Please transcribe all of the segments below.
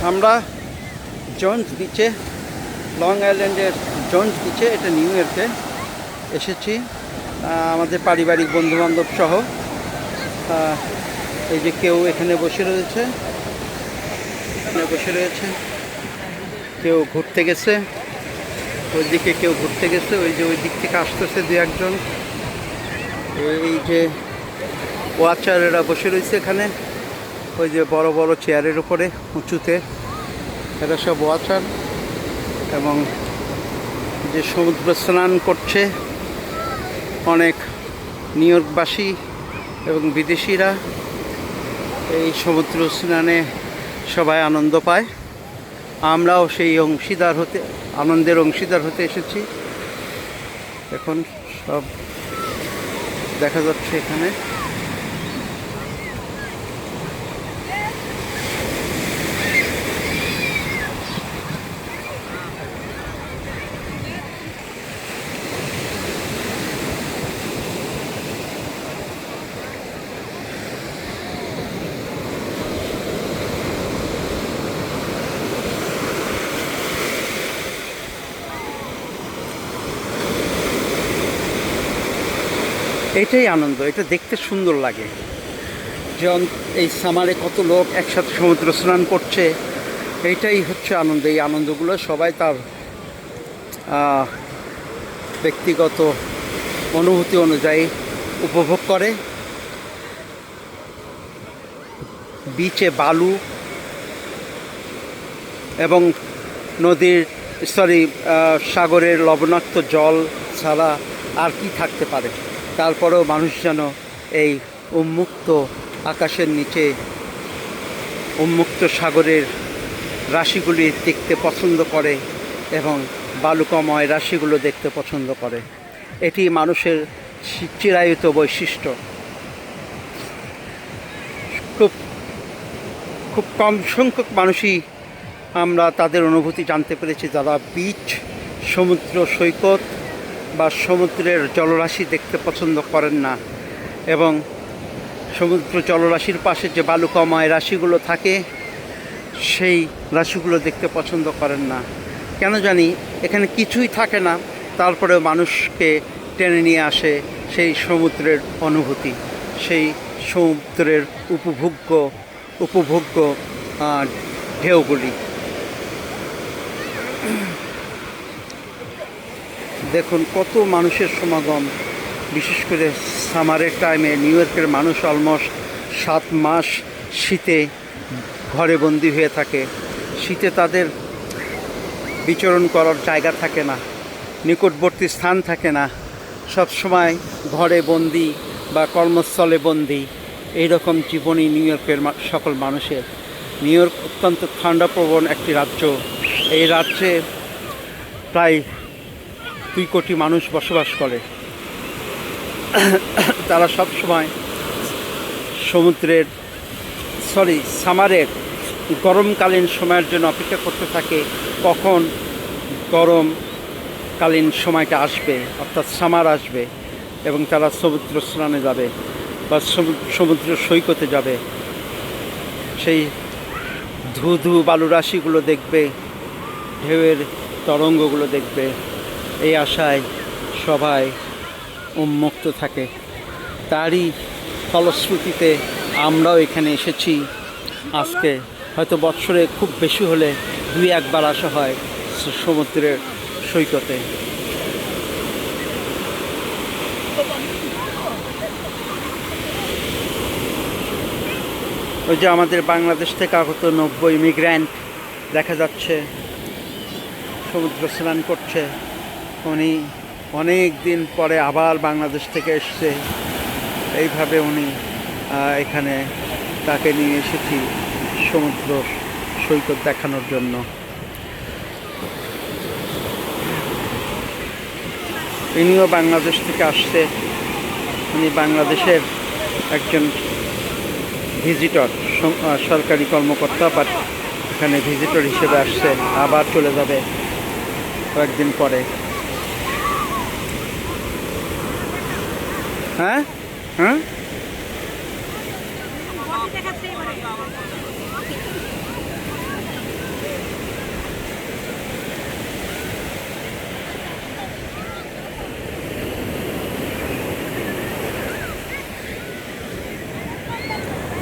আমরা জোন্স বিচে, লং আইল্যান্ডের জোন্স বিচে, এটা নিউ ইয়র্কে এসেছি আমাদের পারিবারিক বন্ধুবান্ধব সহ। এই যে কেউ এখানে বসে রয়েছে, কেউ ঘুরতে গেছে, ওইদিকে কেউ ঘুরতে গেছে, ওই যে ওই দিক থেকে আসতেছে দু একজন। এই যে ওয়াচারেরা বসে রয়েছে এখানে, ওই যে বড় বড় চেয়ারের উপরে উঁচুতে, এরা সব ওয়াচার। এবং যে সমুদ্র স্নান করছে অনেক নিউ ইয়র্কবাসী এবং বিদেশিরা, এই সমুদ্র স্নানে সবাই আনন্দ পায়। আমরাও সেই আনন্দের অংশীদার হতে এসেছি। এখন সব দেখা যাচ্ছে এখানে। এটাই আনন্দ, এটা দেখতে সুন্দর লাগে। যেমন এই সামারে কত লোক একসাথে সমুদ্র স্নান করছে, এইটাই হচ্ছে আনন্দ। এই আনন্দগুলো সবাই তার ব্যক্তিগত অনুভূতি অনুযায়ী উপভোগ করে। বিচে বালু এবং সাগরের লবণাক্ত জল ছাড়া আর কি থাকতে পারে। তারপরেও মানুষ যেন এই উন্মুক্ত আকাশের নিচে উন্মুক্ত সাগরের রাশিগুলি দেখতে পছন্দ করে এবং বালুকাময় রাশিগুলো দেখতে পছন্দ করে। এটি মানুষের চিরায়ত বৈশিষ্ট্য। খুব কম সংখ্যক মানুষই আমরা তাদের অনুভূতি জানতে পেরেছি, যারা বিচ, সমুদ্র সৈকত বা সমুদ্রের জলরাশি দেখতে পছন্দ করেন না এবং সমুদ্র জলরাশির পাশে যে বালুকাময় রাশিগুলো থাকে সেই রাশিগুলো দেখতে পছন্দ করেন না। কেন জানি এখানে কিছুই থাকে না, তারপরেও মানুষকে টেনে নিয়ে আসে সেই সমুদ্রের অনুভূতি, সেই সমুদ্রের উপভোগ্য ঢেউগুলি। দেখুন কত মানুষের সমাগম, বিশেষ করে সামারের টাইমে নিউ ইয়র্কের মানুষ অলমোস্ট 7 মাস শীতে ঘরে বন্দি হয়ে থাকে। শীতে তাদের বিচরণ করার জায়গা থাকে না, নিকটবর্তী স্থান থাকে না, সবসময় ঘরে বন্দি বা কর্মস্থলে বন্দি, এইরকম জীবনই নিউ ইয়র্কের সকল মানুষের। নিউ ইয়র্ক অত্যন্ত ঠান্ডাপ্রবণ একটি রাজ্য। এই রাজ্যে প্রায় 2 কোটি মানুষ বসবাস করে। তারা সবসময় সামারের গরমকালীন সময়ের জন্য অপেক্ষা করতে থাকে, কখন গরমকালীন সময়টা আসবে, অর্থাৎ সামার আসবে এবং তারা সমুদ্র স্নানে যাবে বা সমুদ্র সৈকতে যাবে, সেই ধু বালুরাশিগুলো দেখবে, ঢেউয়ের তরঙ্গগুলো দেখবে। এই আশায় সবাই উন্মুক্ত থাকে। তারই ফলশ্রুতিতে আমরাও এখানে এসেছি। আজকে হয়তো বৎসরে খুব বেশি হলে 2-1 বার আসা হয় সমুদ্রের সৈকতে। ওই যে আমাদের বাংলাদেশ থেকে আগত 90 ইমিগ্র্যান্ট দেখা যাচ্ছে সমুদ্র স্নান করছে। উনি অনেক দিন পরে আবার বাংলাদেশ থেকে এসছে। এইভাবে উনি এখানে তাকে নিয়ে এসেছি সমুদ্র সৈকত দেখানোর জন্য। ইনিও বাংলাদেশ থেকে আসছে। উনি বাংলাদেশের একজন ভিজিটর, সরকারি কর্মকর্তা, বাট এখানে ভিজিটর হিসেবে আসছে, আবার চলে যাবে কয়েকদিন পরে। হ্যাঁ হ্যাঁ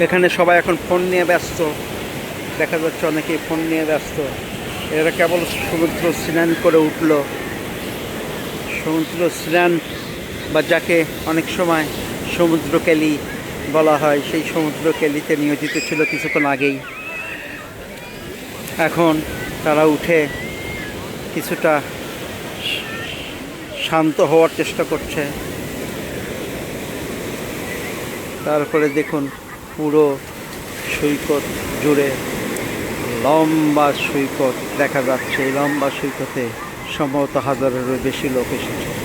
এখানে সবাই এখন ফোন নিয়ে ব্যস্ত, দেখা যাচ্ছে অনেকেই ফোন নিয়ে ব্যস্ত। এরা কেবল সমুদ্র স্নান করে উঠল। সমুদ্র স্নান বা যাকে অনেক সময় সমুদ্র কেলি বলা হয়, সেই সমুদ্র কেলিতে নিয়োজিত ছিল কিছুক্ষণ আগেই। এখন তারা উঠে কিছুটা শান্ত হওয়ার চেষ্টা করছে। তারপরে দেখুন পুরো সৈকত জুড়ে লম্বা সৈকত দেখা যাচ্ছে। এই লম্বা সৈকতে সম্ভবত হাজারেরও বেশি লোক এসেছে।